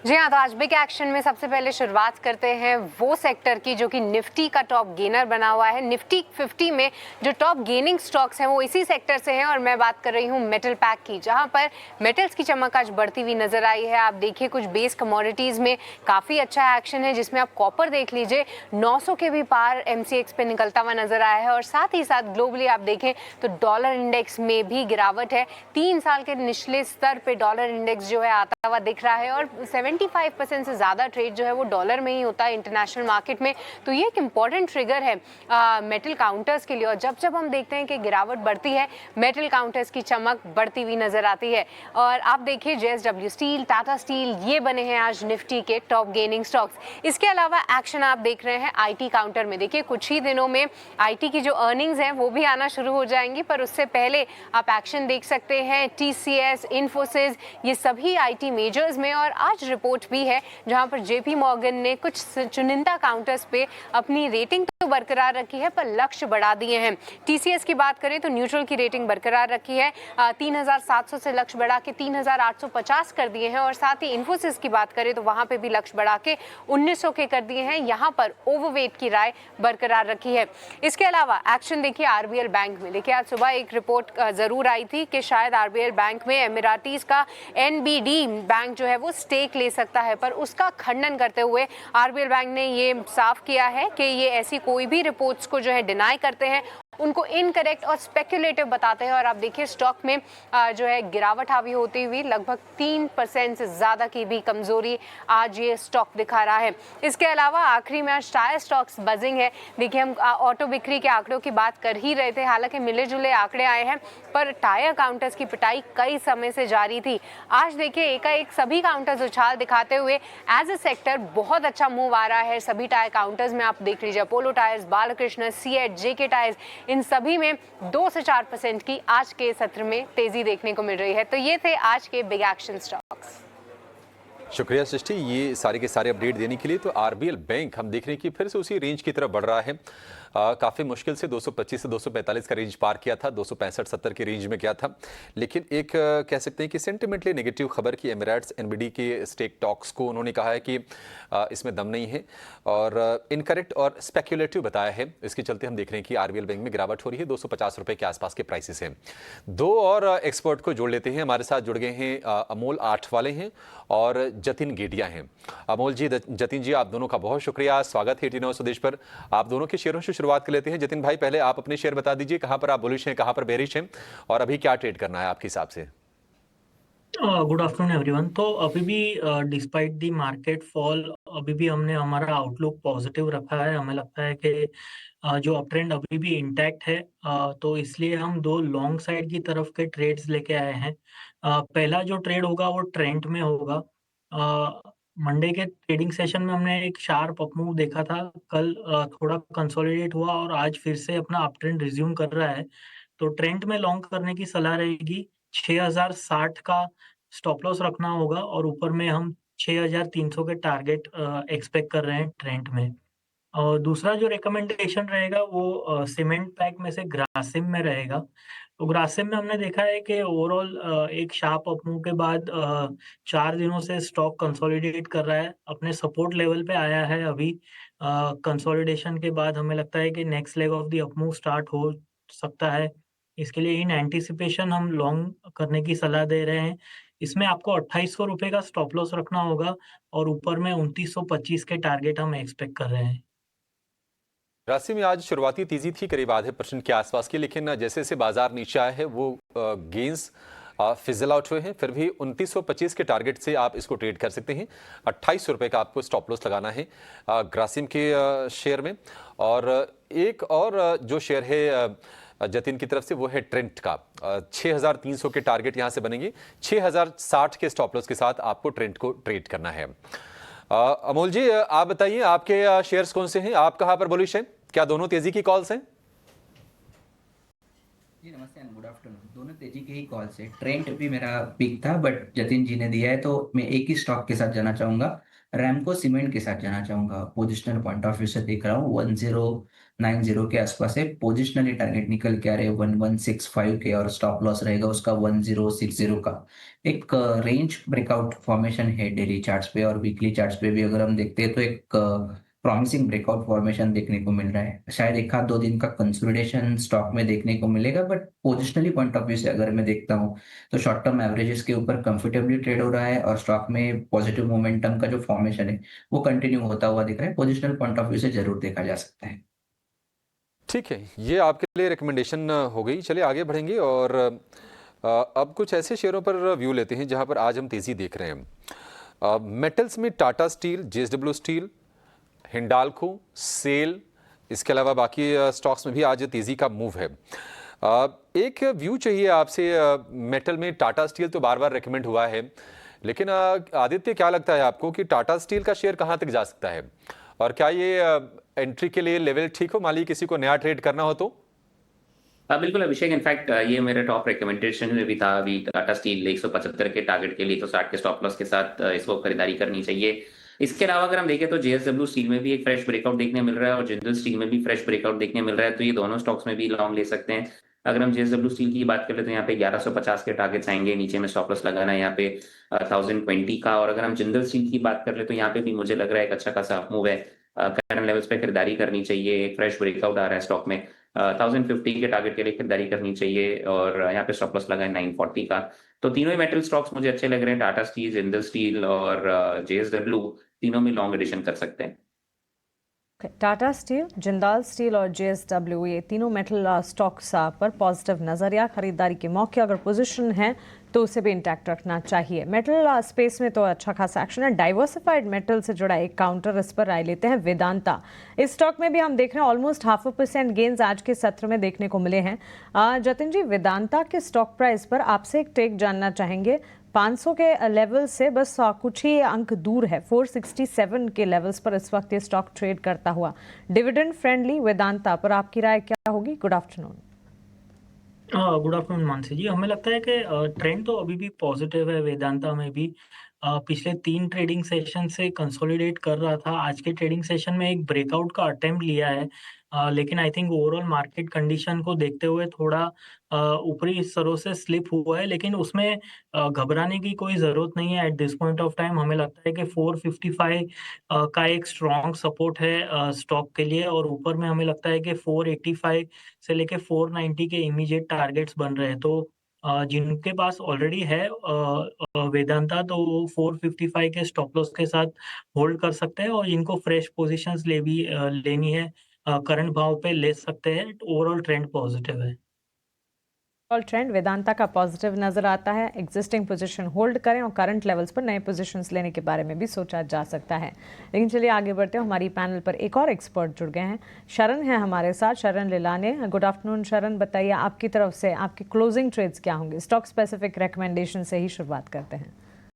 जी हाँ, तो आज बिग एक्शन में सबसे पहले शुरुआत करते हैं वो सेक्टर की जो कि निफ्टी का टॉप गेनर बना हुआ है। निफ्टी 50 में जो टॉप गेनिंग स्टॉक्स हैं वो इसी सेक्टर से हैं और मैं बात कर रही हूँ मेटल पैक की, जहाँ पर मेटल्स की चमक आज बढ़ती हुई नजर आई है। आप देखिए कुछ बेस कमोडिटीज़ में काफ़ी अच्छा एक्शन है, जिसमें आप कॉपर देख लीजिए 900 के भी पार MCX पे निकलता हुआ नजर आया है। और साथ ही साथ ग्लोबली आप देखें तो डॉलर इंडेक्स में भी गिरावट है। 3 साल के निचले स्तर पे डॉलर इंडेक्स जो है आता हुआ दिख रहा है और 75% से ज़्यादा ट्रेड जो है वो डॉलर में ही होता है इंटरनेशनल मार्केट में। तो ये एक इम्पॉर्टेंट ट्रिगर है मेटल काउंटर्स के लिए। और जब जब हम देखते हैं कि गिरावट बढ़ती है, मेटल काउंटर्स की चमक बढ़ती हुई नजर आती है। और आप देखिए JSW स्टील, टाटा स्टील, ये बने हैं आज निफ्टी के टॉप गेनिंग स्टॉक्स। इसके अलावा एक्शन आप देख रहे हैं IT काउंटर में। देखिए कुछ ही दिनों में IT की जो अर्निंग्स हैं वो भी आना शुरू हो जाएंगी, पर उससे पहले आप एक्शन देख सकते हैं TCS, इन्फोसिस, ये सभी IT मेजर्स में। और आज रिपोर्ट भी है जहां पर JP मॉर्गन ने कुछ चुनिंदा काउंटर्स पे अपनी रेटिंग तो बरकरार रखी है पर लक्ष्य बढ़ा दिए हैं। TCS की बात करें तो न्यूट्रल की रेटिंग बरकरार रखी है, 3700 से लक्ष्य बढ़ा के 3850 कर दिए हैं। और साथ ही इन्फोसिस की बात करें तो वहां पे भी लक्ष्य बढ़ा के 1900 के कर दिए हैं। यहाँ पर ओवरवेट की राय बरकरार रखी है। इसके अलावा एक्शन देखिए RBL बैंक में। देखिए आज सुबह एक रिपोर्ट जरूर आई थी कि शायद RBL बैंक में एमिराटीज का NBD बैंक जो है वो स्टेक ले सकता है, पर उसका खंडन करते हुए RBL बैंक ने ये साफ किया है कि ये ऐसी कोई भी रिपोर्ट्स को जो है डिनाई करते हैं, उनको इनकरेक्ट और स्पेक्युलेटिव बताते हैं। और आप देखिए स्टॉक में जो है गिरावट हावी होती हुई लगभग 3% से ज़्यादा की भी कमजोरी आज ये स्टॉक दिखा रहा है। इसके अलावा आखिरी में आज टायर स्टॉक्स बजिंग है। देखिए हम ऑटो बिक्री के आंकड़ों की बात कर ही रहे थे, हालांकि मिले जुले आंकड़े आए हैं, पर टायर काउंटर्स की पिटाई कई समय से जारी थी। आज देखिए एकाएक सभी काउंटर्स उछाल दिखाते हुए एज ए सेक्टर बहुत अच्छा मूव आ रहा है। सभी टायर काउंटर्स में आप देख लीजिए Apollo tyres, Balkrishna, CEAT, JK tyres, इन सभी में 2 से 4% की आज के सत्र में तेजी देखने को मिल रही है। तो ये थे आज के बिग एक्शन स्टॉक्स। शुक्रिया सृष्टि, ये सारे के सारे अपडेट देने के लिए। तो RBL बैंक हम देख रहे हैं कि फिर से उसी रेंज की तरफ बढ़ रहा है। काफ़ी मुश्किल से 225 से 245 का रेंज पार किया था, 265-70 के रेंज में गया था। लेकिन एक कह सकते हैं कि सेंटिमेंटली नेगेटिव खबर की एमिरेट्स NBD के स्टेक टॉक्स को उन्होंने कहा है कि इसमें दम नहीं है और इनकरेक्ट और स्पेक्युलेटिव बताया है। इसके चलते हम देख रहे हैं कि RBL बैंक में गिरावट हो रही है, 250 रुपये के आसपास के प्राइसेस हैं। दो और एक्सपर्ट को जोड़ लेते हैं, हमारे साथ जुड़ गए हैं अमोल आठवाले हैं और जतिन गेडिया हैं। अमोल जी, जतिन जी, आप दोनों का बहुत शुक्रिया, स्वागत है 89 स्वदेश पर। आप दोनों के शेयरों से शुरुआत कर लेते हैं। जतिन भाई, पहले आप अपने शेयर बता दीजिए, कहां पर आप बुलिश हैं, कहां पर बेरिश हैं और अभी क्या ट्रेड करना है आपके हिसाब से। Good afternoon everyone. तो अभी भी डिस्पाइट द मार्केट फॉल अभी भी हमने हमारा आउटलुक पॉजिटिव रखा है। हमें लगता है कि जो अप ट्रेंड अभी भी इंटैक्ट है, तो इसलिए हम दो लॉन्ग साइड की तरफ के ट्रेड्स लेके आए हैं। पहला जो ट्रेड होगा वो ट्रेंट में होगा। मंडे के ट्रेडिंग सेशन में हमने एक शार्प अप मूव देखा था, कल थोड़ा कंसोलिडेट हुआ और आज फिर से अपना अप ट्रेंड रिज्यूम कर रहा है। तो ट्रेंट में लॉन्ग करने की सलाह रहेगी। 6060 का स्टॉप लॉस रखना होगा और ऊपर में हम 6300 के टारगेट एक्सपेक्ट कर रहे हैं ट्रेंट में। और दूसरा जो रिकमेंडेशन रहेगा वो सीमेंट पैक में से ग्रासिम में रहेगा। तो ग्रासिम में हमने देखा है कि ओवरऑल एक शार्प अप मूव के बाद 4 दिनों से स्टॉक कंसोलिडेट कर रहा है, अपने सपोर्ट लेवल पे आया है अभी। कंसोलिडेशन के बाद हमें लगता है कि next leg of the up move start हो सकता है। इसके लिए इन एंटीसिपेशन हम लॉन्ग करने की सलाह दे रहे हैं। इसमें आपको 2800 रुपए का स्टॉप लॉस रखना होगा और ऊपर में 2925 के टारगेट हम एक्सपेक्ट कर रहे हैं। राशि में आज शुरुआती तेजी थी करीब आधे % के आसपास की, लेकिन जैसे जैसे बाजार नीचे आया है वो गेंस फिजल आउट हुए हैं। फिर भी 2925 के टारगेट से आप इसको ट्रेड कर सकते हैं। 2800 रुपये का आपको स्टॉप लॉस लगाना है ग्रासिम के शेयर में। और एक और जो शेयर है जतिन की तरफ से वो है ट्रेंट का। 6300 के टारगेट यहाँ से बनेंगे। 6060 के स्टॉप लॉस के साथ आपको ट्रेंट को ट्रेड करना है। अमोल जी, आप बताइए आपके शेयर्स कौन से हैं, आप कहां पर बुलिश हैं, क्या दोनों तेजी की कॉल्स हैं? जी नमस्ते एंड गुड आफ्टरनून। दोनों तेजी के ही कॉल से ट्रेंड भी मेरा पीक था, बट जतिन जी ने दिया है तो मैं एक ही स्टॉक के साथ जाना चाहूंगा। रैमको सीमेंट के साथ जाना चाहूंगा। पोजिशनल पॉइंट ऑफ व्यू से देख रहा हूँ 1090 के आसपास है। पोजिशनली टारगेट निकल के आ रहे हैं 1165 के और स्टॉप लॉस रहेगा उसका 1060 का। एक रेंज ब्रेकआउट फॉर्मेशन है डेली चार्ट्स पे और वीकली चार्ट्स पे भी अगर हम देखते हैं तो एक प्रॉमिसिंग ब्रेकआउट फॉर्मेशन देखने को मिल रहा है। शायद एक आध दो दिन का कंसोलिडेशन स्टॉक में देखने को मिलेगा, but positionally point of view से अगर मैं देखता हूँ तो शॉर्ट टर्म एवरेजेस के ऊपर कंफर्टेबली ट्रेड हो रहा है और स्टॉक में पॉजिटिव मोमेंटम का जो फॉर्मेशन है वो कंटिन्यू होता हुआ दिख रहा है। पोजिशनल पॉइंट ऑफ व्यू से जरूर देखा जा सकता है। ठीक है, ये आपके लिए रिकमेंडेशन हो गई। चलिए आगे बढ़ेंगे और अब कुछ ऐसे शेयरों पर व्यू लेते हैं जहां पर आज हम तेजी देख रहे हैं। मेटल्स में Tata steel, JSW steel, Hindalco, SAIL, इसके अलावा बाकी स्टॉक्स में भी आज तेजी का मूव है। एक व्यू चाहिए आपसे। मेटल में टाटा स्टील तो बार बार रेकमेंड हुआ है, लेकिन आदित्य क्या लगता है आपको कि टाटा स्टील का शेयर कहां तक जा सकता है और क्या ये एंट्री के लिए लेवल ठीक हो, मान लीजिए किसी को नया ट्रेड करना हो तो? बिल्कुल अभिषेक, इनफैक्ट ये मेरे टॉप रिकमेंडेशन में भी था। अभी टाटा स्टील 175 के टारगेट के लिए तो 60 के स्टॉप लॉस के साथ इसको खरीदारी करनी चाहिए। इसके अलावा अगर हम देखें तो जेएसडब्ल्यू स्टील में भी एक फ्रेश ब्रेकआउट देखने मिल रहा है और जिंदल स्टील में भी फ्रेश ब्रेकआउट देखने मिल रहा है, तो ये दोनों स्टॉक्स में भी लॉन्ग ले सकते हैं। अगर हम जेएसडब्ल्यू स्टील की बात करें तो यहाँ पे 1150 के टारगेट्स आएंगे, नीचे में स्टॉप लॉस लगाना है यहाँ पे 1020 का। और अगर हम जिंदल स्टील की बात कर ले तो यहाँ पे भी मुझे लग रहा है एक अच्छा खासा मूव है। करंट लेवल्स पे खरीदारी करनी चाहिए। एक फ्रेश ब्रेकआउट आ रहा है स्टॉक में, 1050 के टारगेट के लिए खरीदारी करनी चाहिए और यहाँ पे स्टॉप लॉस लगा है 940 का। तो तीनों ही मेटल स्टॉक्स मुझे अच्छे लग रहे हैं। टाटा स्टील, जिंदल स्टील और जेएसडब्ल्यू, तीनों में लॉन्ग एडिशन कर सकते हैं। टाटा स्टील, जिंदाल स्टील और जेएसडब्ल्यू, ये तीनों मेटल स्टॉक्स पर पॉजिटिव नजरिया, खरीदारी के मौके अगर पोजीशन है तो उसे भी इंटैक्ट रखना चाहिए। मेटल स्पेस में तो अच्छा खासा एक्शन है। डाइवर्सिफाइड मेटल से जुड़ा एक काउंटर इस पर राय लेते हैं वेदांता। इस स्टॉक में भी हम देख रहे हैं ऑलमोस्ट 0.5% गेंस आज के सत्र में देखने को मिले हैं। जतिन जी, वेदांता के स्टॉक प्राइस पर आपसे एक टेक जानना चाहेंगे। 500 के लेवल से बस कुछ ही अंक दूर है, 467 के लेवल्स पर इस वक्त ये स्टॉक ट्रेड करता हुआ। डिविडेंड फ्रेंडली वेदांता पर आपकी राय क्या होगी? Good afternoon. Good afternoon Mansi ji. हमें लगता है कि ट्रेंड तो अभी भी पॉजिटिव है वेदांता में भी। पिछले 3 ट्रेडिंग सेशन से कंसोलिडेट कर रहा था। आज के ट्रेडिंग सेशन में एक ब्रेकआउट का अटेम्प्ट लिया है, लेकिन I think overall market condition को देखते हुए थोड़ा ऊपरी स्तरों से स्लिप हुआ है, लेकिन उसमें घबराने की कोई ज़रूरत नहीं है। At this point of time हमें लगता है कि 455 का एक स्ट्रॉन्ग सपोर्ट है स्टॉक के लिए, और ऊपर में हमें लगता है कि 485 से लेके 490 के इमीडिएट टारगेट्स बन रहे हैं। तो जिनके पास ऑलरेडी है वेदांता, तो वो 455 के स्टॉप लॉस के साथ होल्ड कर सकते हैं, और जिनको फ्रेश पोजीशंस लेनी है करंट भाव पे ले सकते हैं। ओवरऑल ट्रेंड पॉजिटिव है। ऑल ट्रेंड वेदांता का पॉजिटिव नजर आता है। एग्जिस्टिंग पोजीशन होल्ड करें और करंट लेवल्स पर नए पोजीशंस लेने के बारे में भी सोचा जा सकता है। लेकिन चलिए आगे बढ़ते हैं। हमारी पैनल पर एक और एक्सपर्ट जुड़ गए हैं, शरण है हमारे साथ, शरण लिलाने। गुड आफ्टरनून शरण, बताइए आपकी तरफ से आपकी क्लोजिंग ट्रेड्स क्या होंगे? स्टॉक स्पेसिफिक रिकमेंडेशन से ही शुरुआत करते हैं।